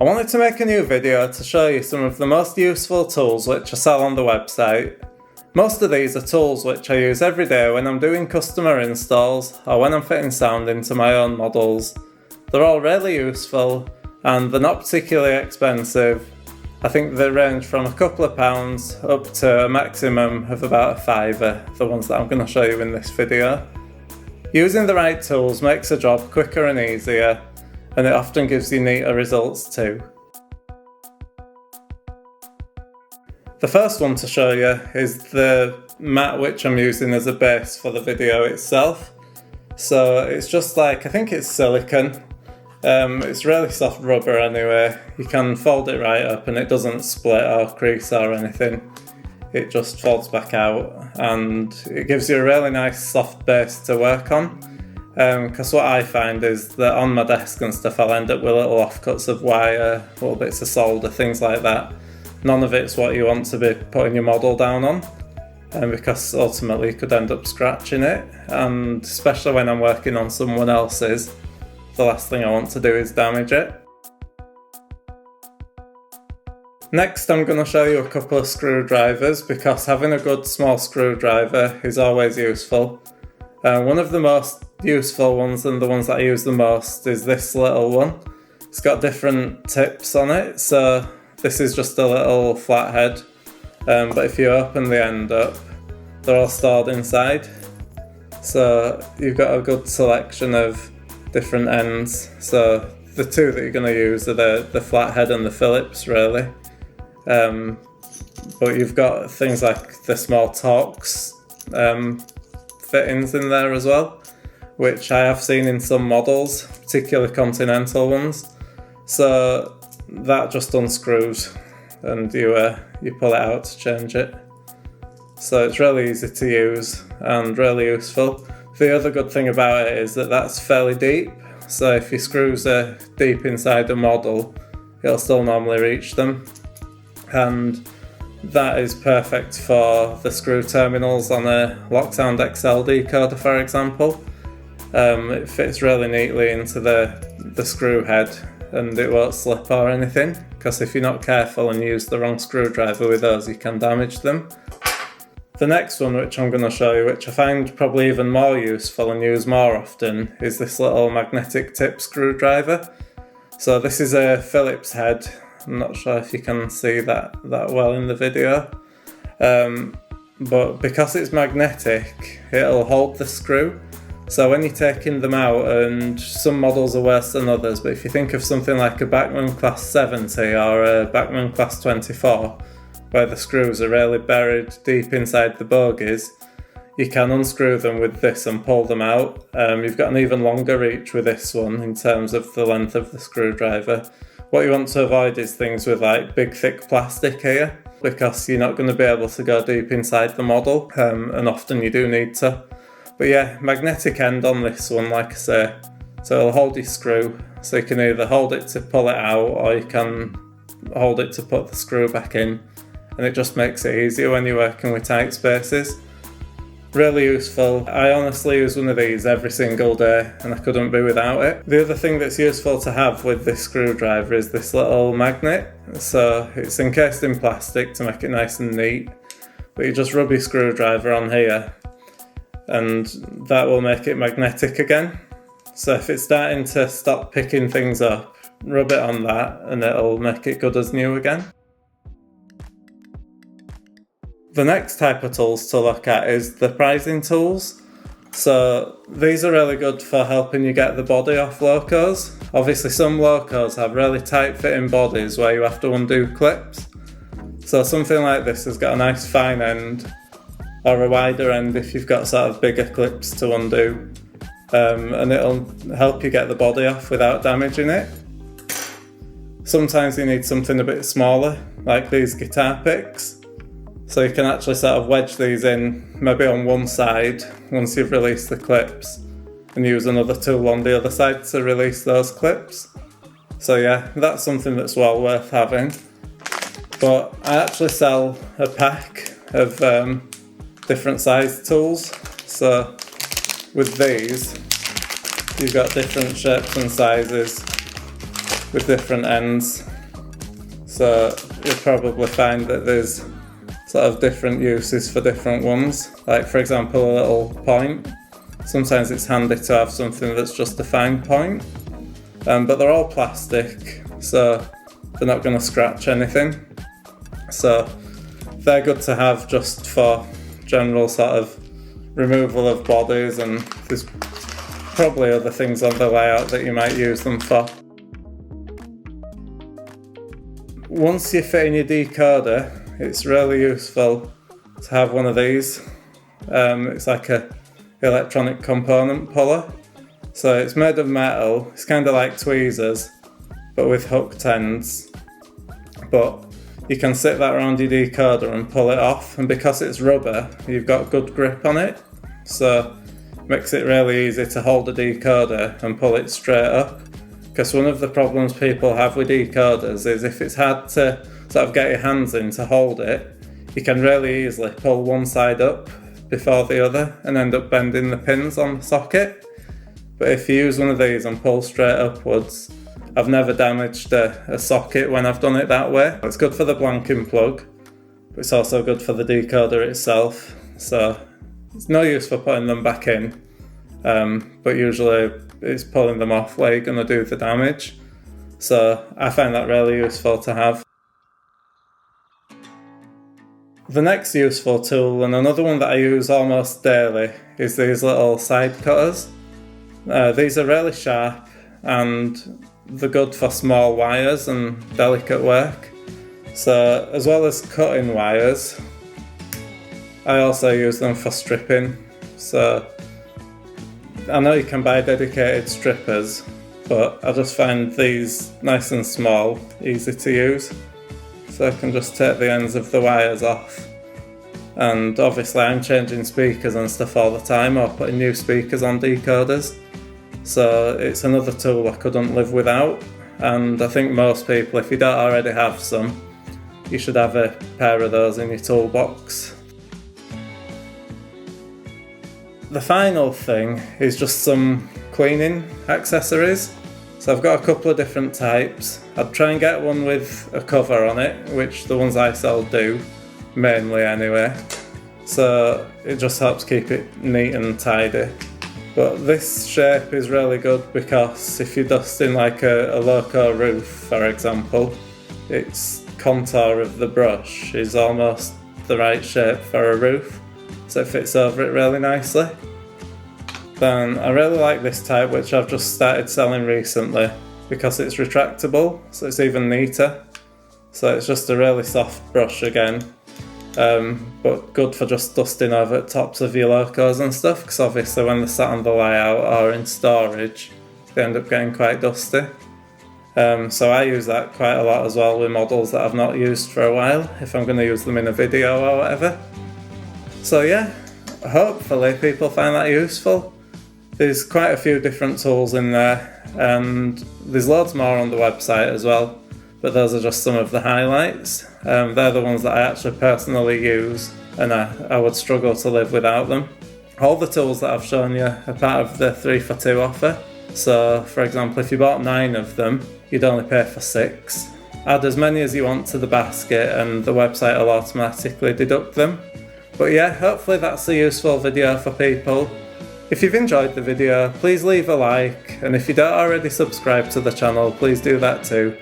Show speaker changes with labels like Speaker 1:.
Speaker 1: I wanted to make a new video to show you some of the most useful tools which I sell on the website. Most of these are tools which I use every day when I'm doing customer installs or when I'm fitting sound into my own models. They're all really useful and they're not particularly expensive. I think they range from a couple of pounds up to a maximum of about a fiver, the ones that I'm going to show you in this video. Using the right tools makes a job quicker and easier, and it often gives you neater results too. The first one to show you is the mat which I'm using as a base for the video itself. So it's just like, I think it's silicone. It's really soft rubber anyway. You can fold it right up and it doesn't split or crease or anything. It just folds back out and it gives you a really nice soft base to work on. Because what I find is that on my desk and stuff I'll end up with little offcuts of wire, little bits of solder, things like that. None of it's what you want to be putting your model down on, because ultimately you could end up scratching it, and especially when I'm working on someone else's, the last thing I want to do is damage it. Next I'm going to show you a couple of screwdrivers, because having a good small screwdriver is always useful. One of the most useful ones and the ones that I use the most is this little one. It's got different tips on it, so this is just a little flathead, but if you open the end up, they're all stored inside. So you've got a good selection of different ends. So the two that you're going to use are the flathead and the Phillips really. But you've got things like the small Torx fittings in there as well, which I have seen in some models, particularly Continental ones. So that just unscrews and you pull it out to change it. So it's really easy to use and really useful. The other good thing about it is that that's fairly deep, so if your screws are deep inside the model, it'll still normally reach them. And that is perfect for the screw terminals on a Locksound XL decoder, for example. It fits really neatly into the screw head and it won't slip or anything, because if you're not careful and use the wrong screwdriver with those, you can damage them. The next one which I'm going to show you, which I find probably even more useful and use more often, is this little magnetic tip screwdriver. So this is a Phillips head. I'm not sure if you can see that well in the video, but because it's magnetic, it'll hold the screw. So when you're taking them out, and some models are worse than others, but if you think of something like a Bachmann Class 70 or a Bachmann Class 24, where the screws are really buried deep inside the bogies, you can unscrew them with this and pull them out. You've got an even longer reach with this one in terms of the length of the screwdriver. What you want to avoid is things with like big thick plastic here, because you're not going to be able to go deep inside the model, and often you do need to. But yeah, magnetic end on this one, like I say, so it'll hold your screw, so you can either hold it to pull it out or you can hold it to put the screw back in, and it just makes it easier when you're working with tight spaces. Really useful. I honestly use one of these every single day and I couldn't be without it. The other thing that's useful to have with this screwdriver is this little magnet. So it's encased in plastic to make it nice and neat, but you just rub your screwdriver on here and that will make it magnetic again. So if it's starting to stop picking things up, rub it on that and it'll make it good as new again. The next type of tools to look at is the prizing tools. So these are really good for helping you get the body off locos. Obviously some locos have really tight fitting bodies where you have to undo clips. So something like this has got a nice fine end, or a wider end if you've got sort of bigger clips to undo, and it'll help you get the body off without damaging it. Sometimes you need something a bit smaller, like these guitar picks. So you can actually sort of wedge these in, maybe on one side once you've released the clips, and use another tool on the other side to release those clips. So yeah, that's something that's well worth having. But I actually sell a pack of different size tools. So with these, you've got different shapes and sizes, with different ends. So you'll probably find that there's sort of different uses for different ones. Like for example, a little point. Sometimes it's handy to have something that's just a fine point. But they're all plastic, so they're not going to scratch anything. So they're good to have just for general sort of removal of bodies, and there's probably other things on the layout that you might use them for. Once you fit in your decoder, it's really useful to have one of these. It's like a electronic component puller. So it's made of metal, it's kind of like tweezers, but with hooked ends. But you can sit that around your decoder and pull it off, and because it's rubber, you've got good grip on it. So it makes it really easy to hold a decoder and pull it straight up. Because one of the problems people have with decoders is if it's hard to sort of get your hands in to hold it, you can really easily pull one side up before the other and end up bending the pins on the socket. But if you use one of these and pull straight upwards, I've never damaged a socket when I've done it that way. It's good for the blanking plug, but it's also good for the decoder itself. So it's no use for putting them back in, but usually it's pulling them off where you're going to do the damage. So I find that really useful to have. The next useful tool, and another one that I use almost daily, is these little side cutters. These are really sharp and they're good for small wires and delicate work. So as well as cutting wires, I also use them for stripping. So I know you can buy dedicated strippers, but I just find these nice and small, easy to use. So I can just take the ends of the wires off. And obviously I'm changing speakers and stuff all the time, or putting new speakers on decoders. So it's another tool I couldn't live without. And I think most people, if you don't already have some, you should have a pair of those in your toolbox. The final thing is just some cleaning accessories. So I've got a couple of different types. I'd try and get one with a cover on it, which the ones I sell do, mainly anyway. So it just helps keep it neat and tidy. But this shape is really good because if you're dusting like a loco roof, for example, its contour of the brush is almost the right shape for a roof. So it fits over it really nicely. Then I really like this type, which I've just started selling recently because it's retractable, so it's even neater. So it's just a really soft brush again, but good for just dusting over the tops of your locos and stuff, because obviously when they're sat on the layout or in storage, they end up getting quite dusty. So I use that quite a lot as well with models that I've not used for a while, if I'm going to use them in a video or whatever. So yeah, hopefully people find that useful. There's quite a few different tools in there, and there's loads more on the website as well, but those are just some of the highlights. They're the ones that I actually personally use, and I would struggle to live without them. All the tools that I've shown you are part of the 3 for 2 offer. So for example, if you bought 9 of them, you'd only pay for 6. Add as many as you want to the basket and the website will automatically deduct them. But yeah, hopefully that's a useful video for people. If you've enjoyed the video, please leave a like, and if you don't already subscribe to the channel, please do that too.